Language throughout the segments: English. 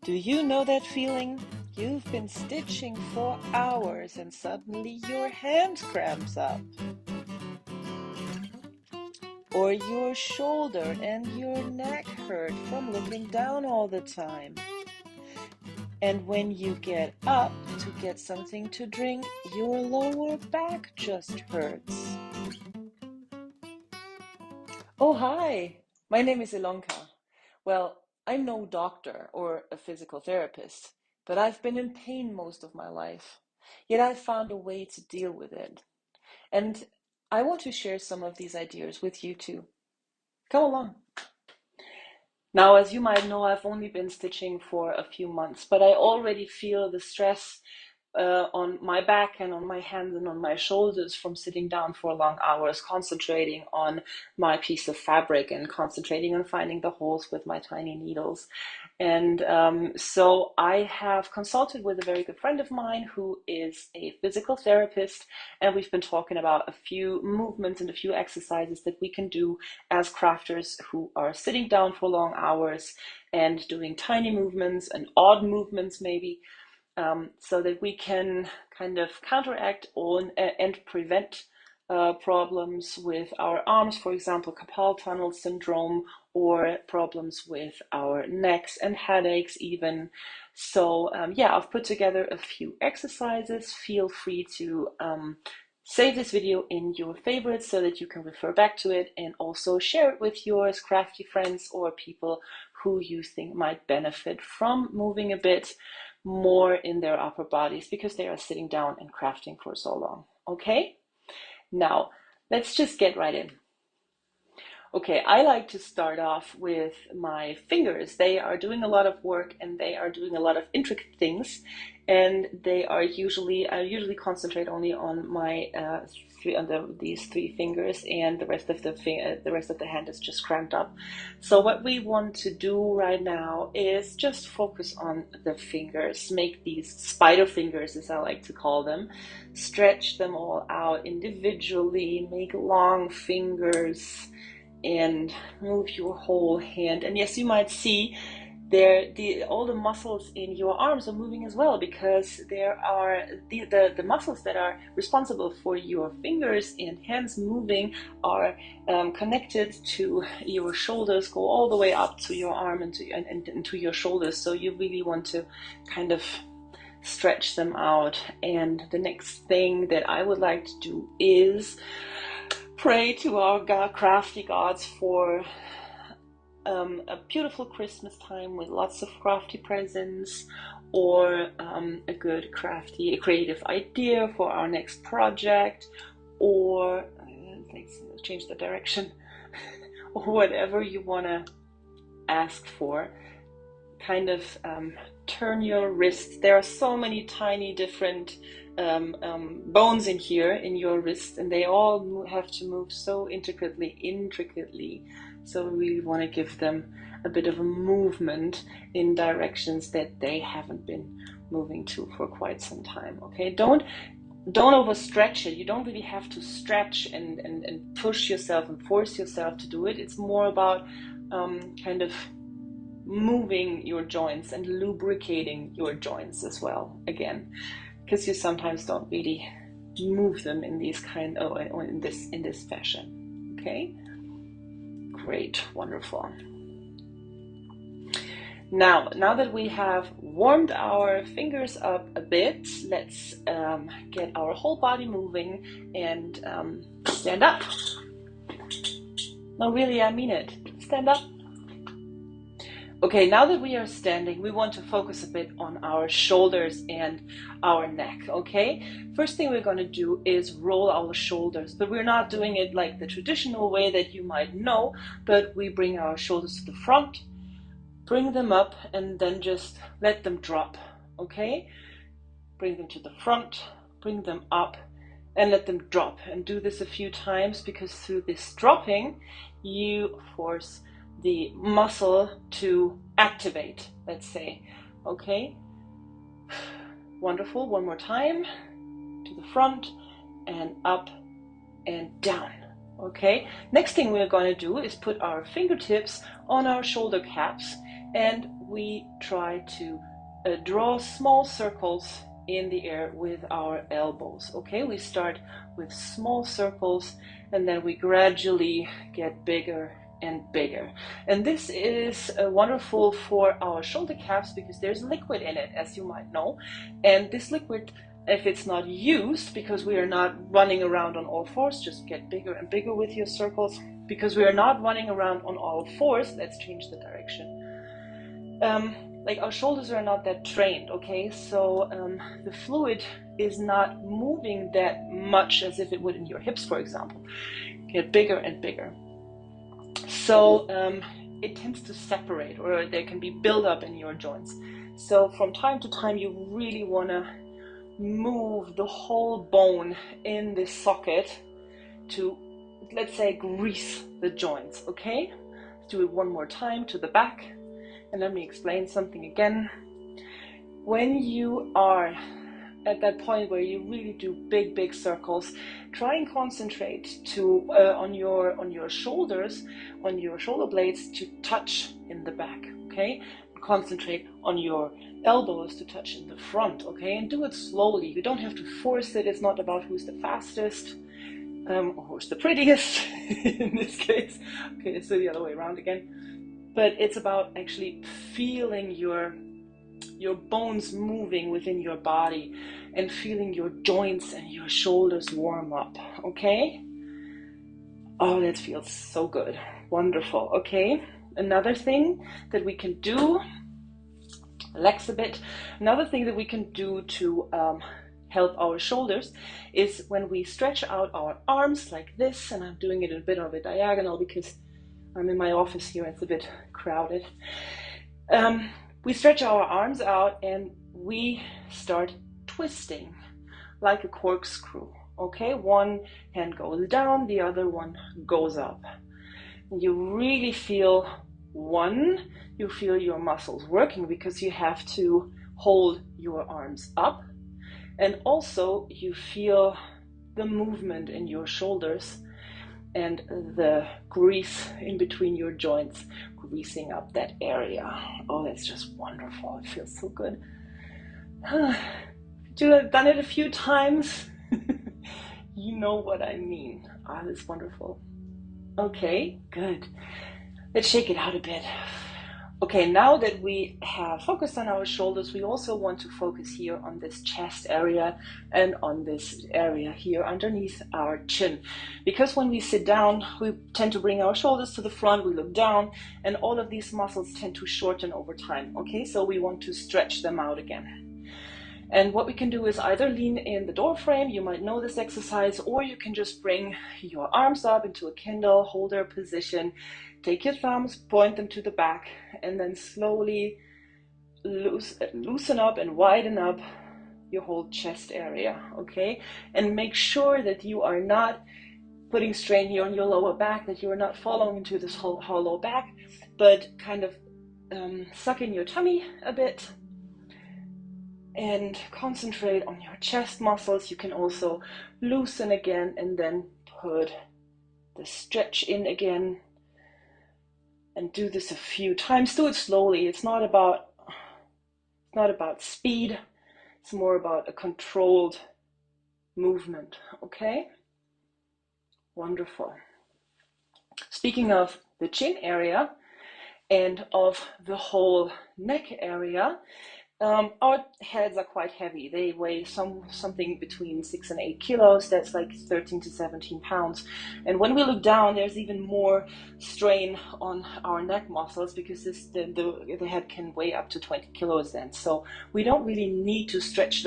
Do you know that feeling? You've been stitching for hours and suddenly your hand cramps up. Or your shoulder and your neck hurt from looking down all the time. And when you get up to get something to drink, your lower back just hurts. Oh, hi! My name is Ilonka. Well, I'm no doctor or a physical therapist, but I've been in pain most of my life. Yet I've found a way to deal with it. And I want to share some of these ideas with you too. Come along. Now, as you might know, I've only been stitching for a few months, but I already feel the stress on my back and on my hands and on my shoulders from sitting down for long hours, concentrating on my piece of fabric and concentrating on finding the holes with my tiny needles. And so I have consulted with a very good friend of mine who is a physical therapist, and we've been talking about a few movements and a few exercises that we can do as crafters who are sitting down for long hours and doing tiny movements and odd movements maybe, so that we can kind of counteract and prevent problems with our arms, for example, carpal tunnel syndrome, or problems with our necks and headaches even. So yeah, I've put together a few exercises. Feel free to save this video in your favorites so that you can refer back to it, and also share it with your crafty friends or people who you think might benefit from moving a bit more in their upper bodies because they are sitting down and crafting for so long. Okay? Now, let's just get right in. Okay, I like to start off with my fingers. They are doing a lot of work and they are doing a lot of intricate things, and I usually concentrate only on my these three fingers, and the rest of the hand is just cramped up. So what we want to do right now is just focus on the fingers, make these spider fingers, as I like to call them, stretch them all out individually, make long fingers, and move your whole hand. And yes, you might see all the muscles in your arms are moving as well, because there are the muscles that are responsible for your fingers and hands moving are connected to your shoulders, go all the way up to your arm and to your shoulders. So you really want to kind of stretch them out. And the next thing that I would like to do is pray to our crafty gods for a beautiful Christmas time with lots of crafty presents, or a good crafty creative idea for our next project, or let's change the direction, or whatever you want to ask for. Kind of turn your wrists. There are so many tiny different bones in here in your wrist, and they all have to move so intricately. So we really want to give them a bit of a movement in directions that they haven't been moving to for quite some time. Okay, don't overstretch it. You don't really have to stretch and push yourself and force yourself to do it. It's more about kind of moving your joints and lubricating your joints as well, again, because you sometimes don't really move them in these in this fashion. Okay, great, wonderful. Now that we have warmed our fingers up a bit, let's get our whole body moving and stand up. No, really, I mean it. Stand up. Okay, now that we are standing, we want to focus a bit on our shoulders and our neck, okay? First thing we're going to do is roll our shoulders, but we're not doing it like the traditional way that you might know, but we bring our shoulders to the front, bring them up, and then just let them drop, okay? Bring them to the front, bring them up, and let them drop. And do this a few times, because through this dropping, you force the muscle to activate, let's say. Okay, wonderful. One more time, to the front and up and down. Okay, next thing we're going to do is put our fingertips on our shoulder caps and we try to draw small circles in the air with our elbows. Okay, we start with small circles and then we gradually get bigger and bigger. And this is wonderful for our shoulder caps because there's liquid in it, as you might know. And this liquid, if it's not used, because we are not running around on all fours, just get bigger and bigger with your circles. Because we are not running around on all fours, let's change the direction. Like our shoulders are not that trained, okay? So the fluid is not moving that much as if it would in your hips, for example. Get bigger and bigger. So it tends to separate, or there can be buildup in your joints. So from time to time, you really want to move the whole bone in this socket to, let's say, grease the joints, okay? Let's do it one more time to the back. And let me explain something again. When you are at that point where you really do big circles, try and concentrate to on your shoulders, on your shoulder blades to touch in the back, okay? Concentrate on your elbows to touch in the front, okay? And do it slowly. You don't have to force it. It's not about who's the fastest or who's the prettiest in this case. Okay, let's do the other way around again. But it's about actually feeling your bones moving within your body and feeling your joints and your shoulders warm up, okay? Oh, that feels so good. Wonderful, okay? Another thing that we can do, relax a bit. Another thing that we can do to help our shoulders is when we stretch out our arms like this, and I'm doing it a bit of a diagonal because I'm in my office here, it's a bit crowded. We stretch our arms out and we start twisting like a corkscrew, okay? One hand goes down, the other one goes up. You really feel you feel your muscles working because you have to hold your arms up, and also you feel the movement in your shoulders and the grease in between your joints, greasing up that area. Oh, that's just wonderful. It feels so good. I've done it a few times. You know what I mean. Ah, that's wonderful. Okay, good. Let's shake it out a bit. Okay, now that we have focused on our shoulders, we also want to focus here on this chest area and on this area here underneath our chin. Because when we sit down, we tend to bring our shoulders to the front, we look down, and all of these muscles tend to shorten over time, okay? So we want to stretch them out again. And what we can do is either lean in the door frame, you might know this exercise, or you can just bring your arms up into a candle holder position. Take your thumbs, point them to the back, and then slowly loosen up and widen up your whole chest area, okay? And make sure that you are not putting strain here on your lower back, that you are not falling into this whole hollow back, but kind of suck in your tummy a bit and concentrate on your chest muscles. You can also loosen again and then put the stretch in again. And do this a few times. Do it slowly. It's not about speed. It's more about a controlled movement, okay? Wonderful. Speaking of the chin area and of the whole neck area, our heads are quite heavy. They weigh something between 6 and 8 kilos. That's like 13 to 17 pounds. And when we look down, there's even more strain on our neck muscles because the head can weigh up to 20 kilos then. So we don't really need to stretch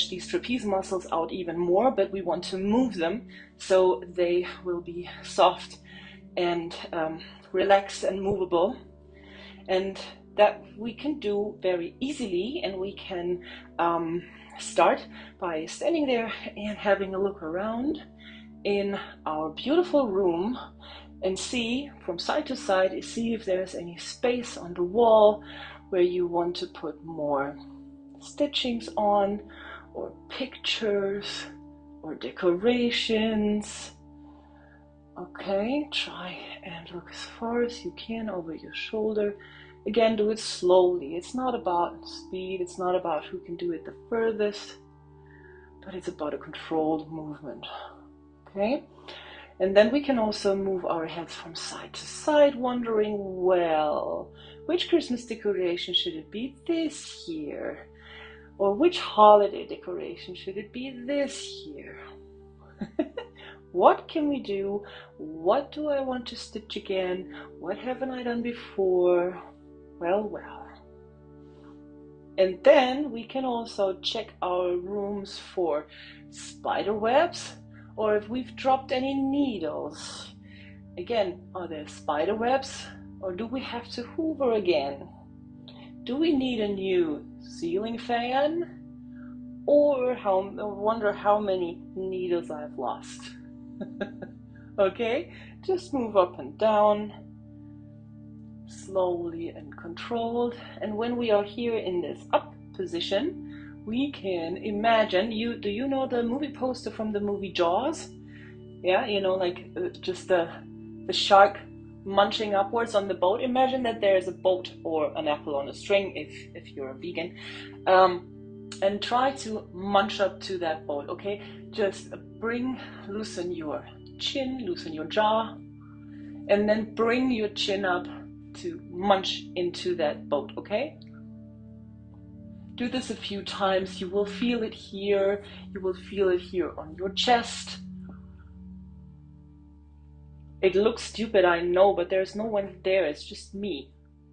these trapeze muscles out even more, but we want to move them so they will be soft and relaxed and movable. And that we can do very easily, and we can start by standing there and having a look around in our beautiful room and see from side to side, see if there's any space on the wall where you want to put more stitchings on, or pictures, or decorations. Okay, try and look as far as you can over your shoulder. Again, do it slowly. It's not about speed, it's not about who can do it the furthest, but it's about a controlled movement. Okay? And then we can also move our heads from side to side, wondering, well, which Christmas decoration should it be this year? Or which holiday decoration should it be this year? What can we do? What do I want to stitch again? What haven't I done before? Well. And then we can also check our rooms for spider webs, or if we've dropped any needles. Again, are there spider webs, or do we have to hoover again? Do we need a new ceiling fan? Or wonder how many needles I've lost. Okay, just move up and down, slowly and controlled. And when we are here in this up position, we can imagine, do you know the movie poster from the movie Jaws? Yeah, you know, like just the shark munching upwards on the boat. Imagine that there's a boat or an apple on a string if you're a vegan, and try to munch up to that boat. Okay, just loosen your chin, loosen your jaw, and then bring your chin up to munch into that boat. Okay, do this a few times. You will feel it here, you will feel it here on your chest. It looks stupid, I know, but there's no one there, it's just me.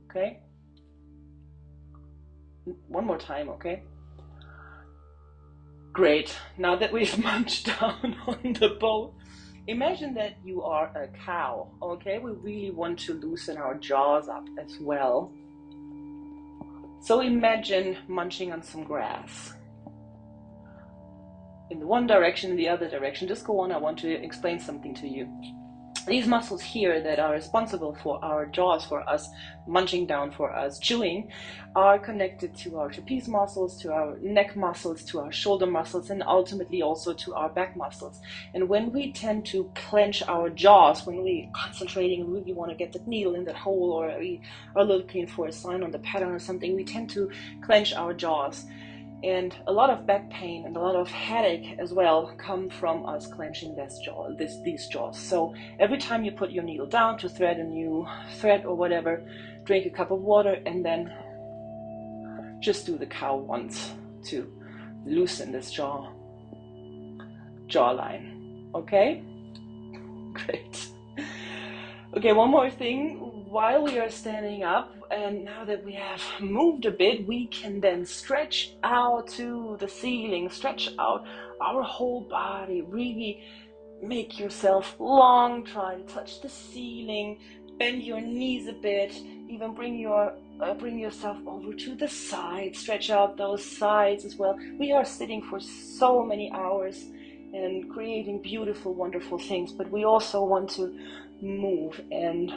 Okay, one more time. Okay, great. Now that we've munched down on the boat, imagine that you are a cow. Okay, we really want to loosen our jaws up as well. So imagine munching on some grass. In the one direction, in the other direction. Just go on, I want to explain something to you. These muscles here that are responsible for our jaws, for us munching down, for us chewing, are connected to our trapeze muscles, to our neck muscles, to our shoulder muscles, and ultimately also to our back muscles. And when we tend to clench our jaws, when we're concentrating and really want to get the needle in that hole, or we are looking for a sign on the pattern or something, we tend to clench our jaws. And a lot of back pain and a lot of headache as well come from us clenching these jaws. So every time you put your needle down to thread a new thread or whatever, drink a cup of water and then just do the cow once to loosen this jawline. Okay? Great. Okay, one more thing. While we are standing up, and now that we have moved a bit, we can then stretch out to the ceiling, stretch out our whole body, really make yourself long, try to touch the ceiling, bend your knees a bit, even bring yourself over to the side, stretch out those sides as well. We are sitting for so many hours and creating beautiful, wonderful things, but we also want to move and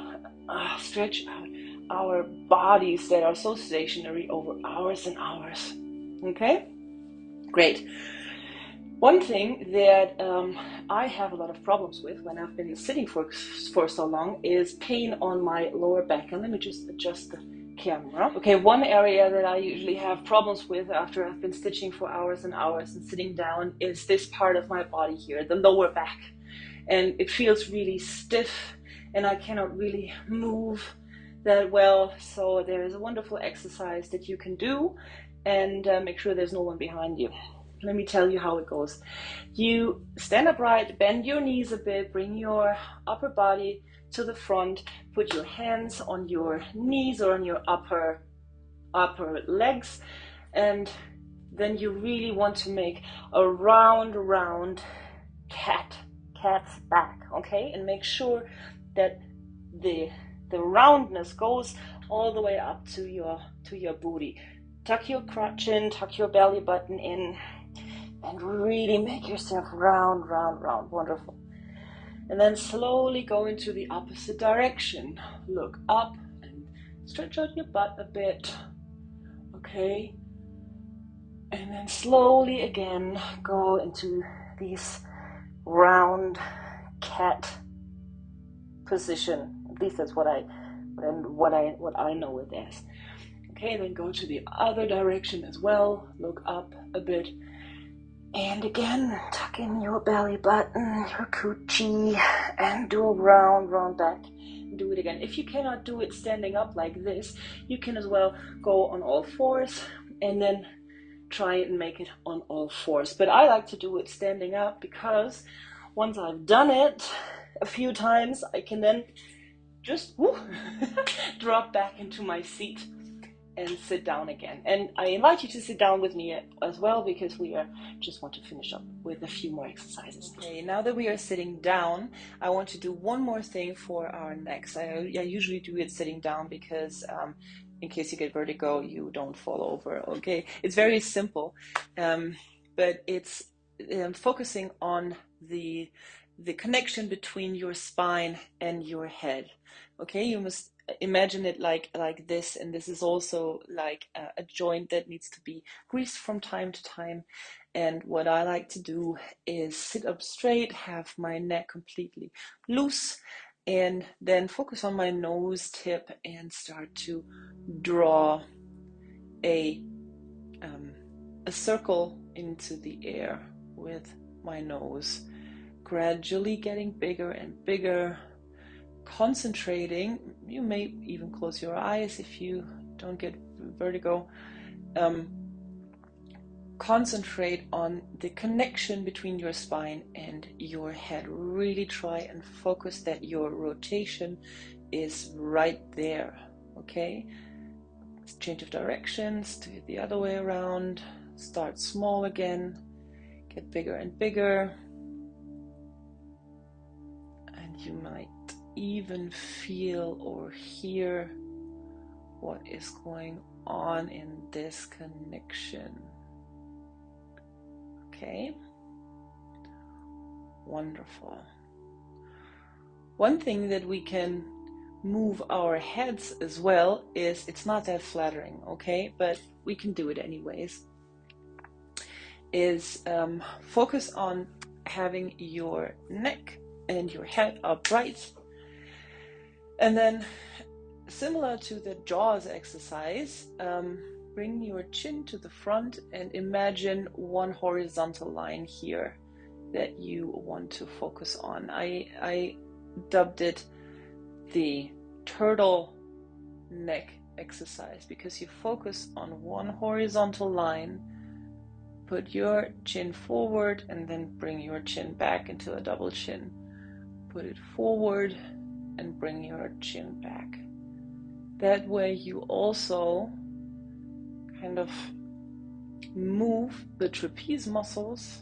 stretch out our bodies that are so stationary over hours and hours. Okay? Great. One thing that I have a lot of problems with when I've been sitting for so long is pain on my lower back. And let me just adjust the camera. Okay, one area that I usually have problems with after I've been stitching for hours and hours and sitting down is this part of my body here, the lower back. And it feels really stiff and I cannot really move that well. So there is a wonderful exercise that you can do and make sure there's no one behind you. Let me tell you how it goes. You stand upright, bend your knees a bit, bring your upper body to the front, put your hands on your knees or on your upper legs, and then you really want to make a round cat's back, okay? And make sure that the roundness goes all the way up to your booty. Tuck your crotch in, tuck your belly button in, and really make yourself round. Wonderful. And then slowly go into the opposite direction. Look up and stretch out your butt a bit. Okay. And then slowly again go into these round cat position. At least that's what I and what I know it as. Okay, then go to the other direction as well. Look up a bit. And again, tuck in your belly button, your coochie, and do a round back. Do it again. If you cannot do it standing up like this, you can as well go on all fours and then try and make it on all fours. But I like to do it standing up because once I've done it a few times, I can then just drop back into my seat and sit down again. And I invite you to sit down with me as well, because we just want to finish up with a few more exercises. Okay, now that we are sitting down, I want to do one more thing for our necks. I usually do it sitting down because in case you get vertigo, you don't fall over. Okay, it's very simple, but it's focusing on the connection between your spine and your head. Okay, you must imagine it like this, and this is also like a joint that needs to be greased from time to time. And what I like to do is sit up straight, have my neck completely loose, and then focus on my nose tip and start to draw a circle into the air with my nose, gradually getting bigger and bigger. Concentrating, you may even close your eyes if you don't get vertigo. Concentrate on the connection between your spine and your head. Really try and focus that your rotation is right there. Okay, change of directions to the other way around. Start small again, get bigger and bigger, and you might even feel or hear what is going on in this connection. Okay, wonderful. One thing that we can move our heads as well is, it's not that flattering, okay, but we can do it anyways, is focus on having your neck and your head upright. And then, similar to the jaws exercise, bring your chin to the front and imagine one horizontal line here that you want to focus on. I dubbed it the turtle neck exercise because you focus on one horizontal line, put your chin forward, and then bring your chin back into a double chin. Put it forward and bring your chin back. That way you also kind of move the trapeze muscles,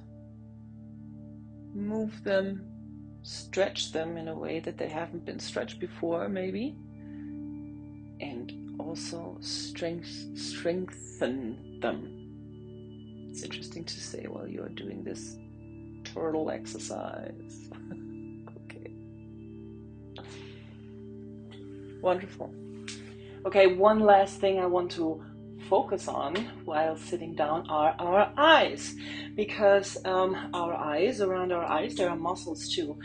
move them, stretch them in a way that they haven't been stretched before maybe, and also strengthen them. It's interesting to say while you're doing this turtle exercise. Okay. Wonderful. Okay, one last thing I want to focus on while sitting down are our eyes, because our eyes, around our eyes, there are muscles too.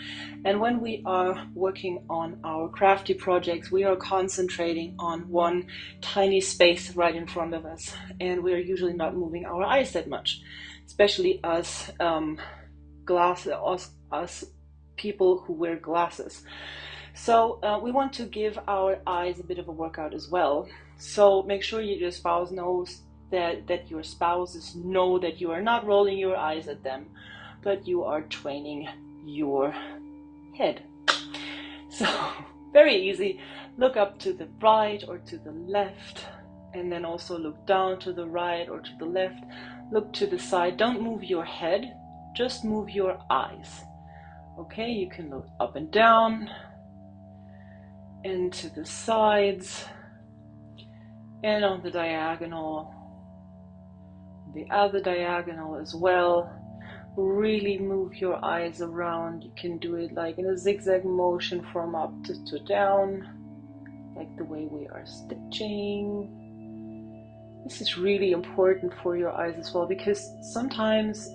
And when we are working on our crafty projects, we are concentrating on one tiny space right in front of us, and we are usually not moving our eyes that much, especially us people who wear glasses. So we want to give our eyes a bit of a workout as well. So make sure your spouse knows that your spouses know that you are not rolling your eyes at them, but you are training your head. So very easy. Look up to the right or to the left, and then also look down to the right or to the left. Look to the side. Don't move your head, just move your eyes. Okay, you can look up and down, and to the sides, and on the diagonal, the other diagonal as well. Really move your eyes around. You can do it like in a zigzag motion from up to down, like the way we are stitching. This is really important for your eyes as well, because sometimes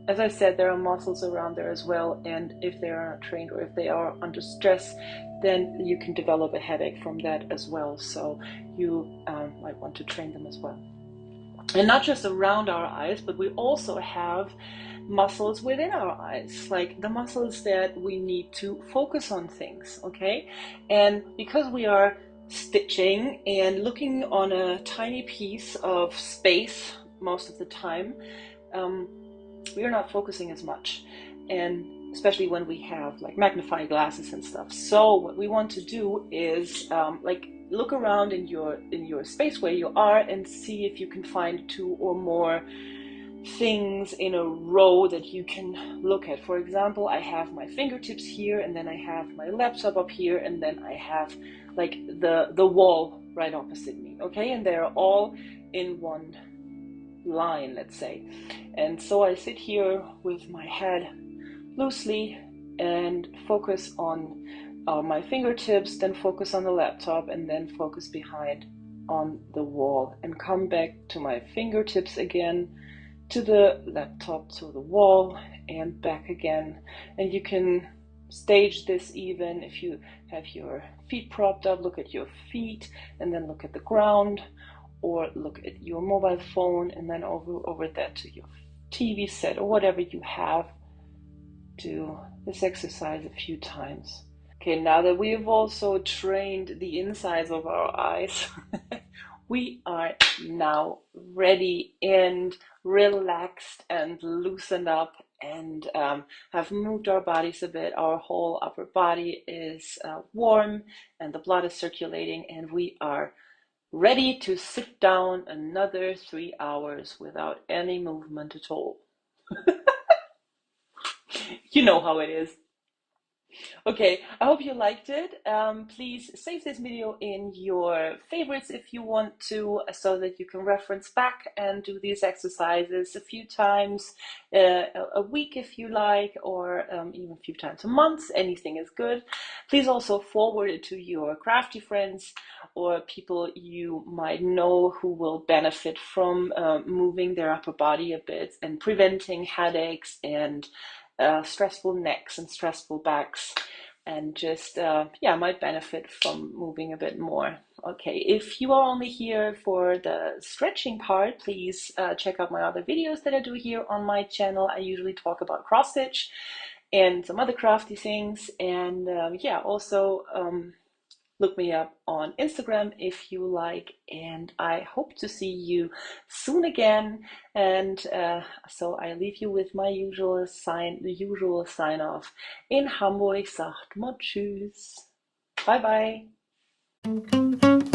as I said, there are muscles around there as well, and if they are not trained or if they are under stress, then you can develop a headache from that as well. So you might want to train them as well. And not just around our eyes, but we also have muscles within our eyes, like the muscles that we need to focus on things, okay? And because we are stitching and looking on a tiny piece of space most of the time, we are not focusing as much, and especially when we have like magnifying glasses and stuff. So what we want to do is like look around in your space where you are and see if you can find 2 or more things in a row that you can look at. For example, I have my fingertips here, and then I have my laptop up here, and then I have like the wall right opposite me, okay? And they're all in one line, let's say. And so I sit here with my head loosely and focus on my fingertips, then focus on the laptop, and then focus behind on the wall, and come back to my fingertips again, to the laptop, to the wall, and back again. And you can stage this even if you have your feet propped up. Look at your feet and then look at the ground, or look at your mobile phone and then over that to your TV set or whatever you have. Do this exercise a few times. Okay, now that we have also trained the insides of our eyes, we are now ready and relaxed and loosened up, and have moved our bodies a bit. Our whole upper body is warm and the blood is circulating, and we are ready to sit down another 3 hours without any movement at all. You know how it is. Okay, I hope you liked it. Please save this video in your favorites if you want to, so that you can reference back and do these exercises a few times a week if you like, or even a few times a month. Anything is good. Please also forward it to your crafty friends or people you might know who will benefit from moving their upper body a bit and preventing headaches and stressful necks and stressful backs, and just yeah, might benefit from moving a bit more. Okay, if you are only here for the stretching part, please check out my other videos that I do here on my channel. I usually talk about cross stitch and some other crafty things, and yeah, also look me up on Instagram if you like, and I hope to see you soon again. And so I leave you with my the usual sign off. In Hamburg sagt man Tschüss. Bye bye.